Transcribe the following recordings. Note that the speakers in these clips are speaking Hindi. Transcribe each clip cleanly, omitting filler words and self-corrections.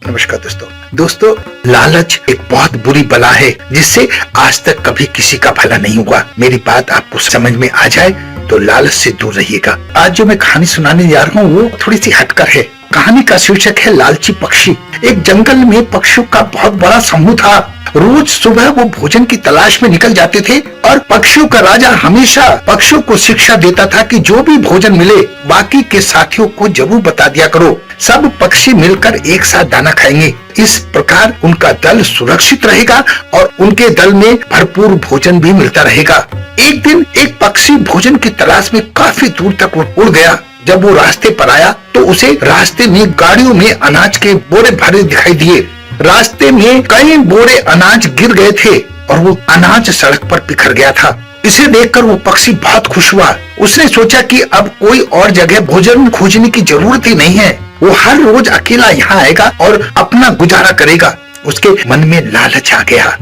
नमस्कार दोस्तों, लालच एक बहुत बुरी बला है जिससे आज तक कभी किसी का भला नहीं हुआ। मेरी बात आपको समझ में आ जाए तो लालच से दूर रहिएगा। आज जो मैं कहानी सुनाने जा रहा हूँ वो थोड़ी सी हटकर है। कहानी का शीर्षक है लालची पक्षी। एक जंगल में पक्षियों का बहुत बड़ा समूह था। रोज सुबह वो भोजन की तलाश में निकल जाते थे और पक्षियों का राजा हमेशा पक्षियों को शिक्षा देता था कि जो भी भोजन मिले बाकी के साथियों को जरूर बता दिया करो। सब पक्षी मिलकर एक साथ दाना खाएंगे। इस प्रकार उनका दल सुरक्षित रहेगा और उनके दल में भरपूर भोजन भी मिलता रहेगा। एक दिन एक पक्षी भोजन की तलाश में काफी दूर तक उड़ गया। जब वो रास्ते पर आया तो उसे रास्ते में गाड़ियों में अनाज के बोरे भरे दिखाई दिए। रास्ते में कई बोरे अनाज गिर गए थे और वो अनाज सड़क पर बिखर गया था। इसे देखकर वो पक्षी बहुत खुश हुआ। उसने सोचा कि अब कोई और जगह भोजन खोजने की जरूरत ही नहीं है। वो हर रोज अकेला यहाँ आएगा और अपना गुजारा करेगा। उसके मन में लालच आ गया।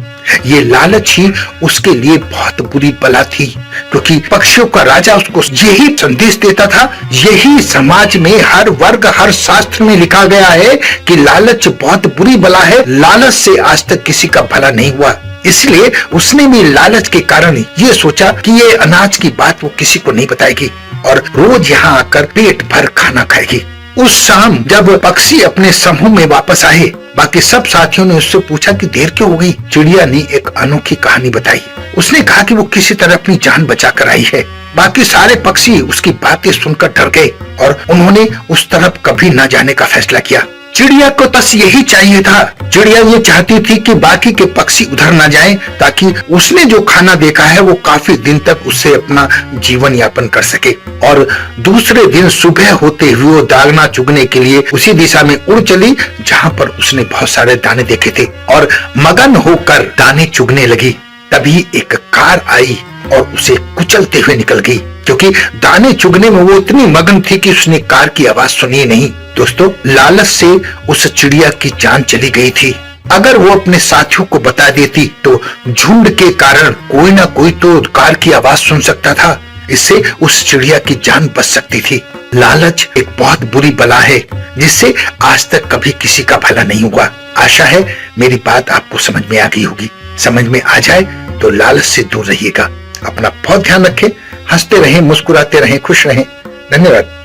ये लालच ही उसके लिए बहुत बुरी बला थी, क्योंकि पक्षियों का राजा उसको यही संदेश देता था। यही समाज में हर वर्ग हर शास्त्र में लिखा गया है कि लालच बहुत बुरी बला है। लालच से आज तक किसी का भला नहीं हुआ। इसलिए उसने भी लालच के कारण ये सोचा कि ये अनाज की बात वो किसी को नहीं बताएगी और रोज यहाँ आकर पेट भर खाना खाएगी। उस शाम जब पक्षी अपने समूह में वापस आए, बाकी सब साथियों ने उससे पूछा कि देर क्यों हो गई। चिड़िया ने एक अनोखी कहानी बताई। उसने कहा कि वो किसी तरह अपनी जान बचा कर आई है। बाकी सारे पक्षी उसकी बातें सुनकर डर गए और उन्होंने उस तरफ कभी न जाने का फैसला किया। चिड़िया को बस यही चाहिए था। चिड़िया ये चाहती थी कि बाकी के पक्षी उधर न जाएं, ताकि उसने जो खाना देखा है वो काफी दिन तक उससे अपना जीवन यापन कर सके। और दूसरे दिन सुबह होते हुए वो दाना चुगने के लिए उसी दिशा में उड़ चली जहाँ पर उसने बहुत सारे दाने देखे थे और मगन होकर दाने चुगने लगी। तभी एक कार आई और उसे कुचलते हुए निकल गई, क्योंकि दाने चुगने में वो इतनी मगन थी कि उसने कार की आवाज सुनी नहीं। दोस्तों, लालच से उस चिड़िया की जान चली गई थी। अगर वो अपने साथियों को बता देती तो झुंड के कारण कोई ना कोई तो कार की आवाज सुन सकता था। इससे उस चिड़िया की जान बच सकती थी। लालच एक बहुत बुरी बला है जिससे आज तक कभी किसी का भला नहीं हुआ। आशा है मेरी बात आपको समझ में आ गई होगी। समझ में आ जाए तो लालच से दूर रहिएगा। अपना बहुत ध्यान रखें। हंसते रहें, मुस्कुराते रहें, खुश रहें। धन्यवाद।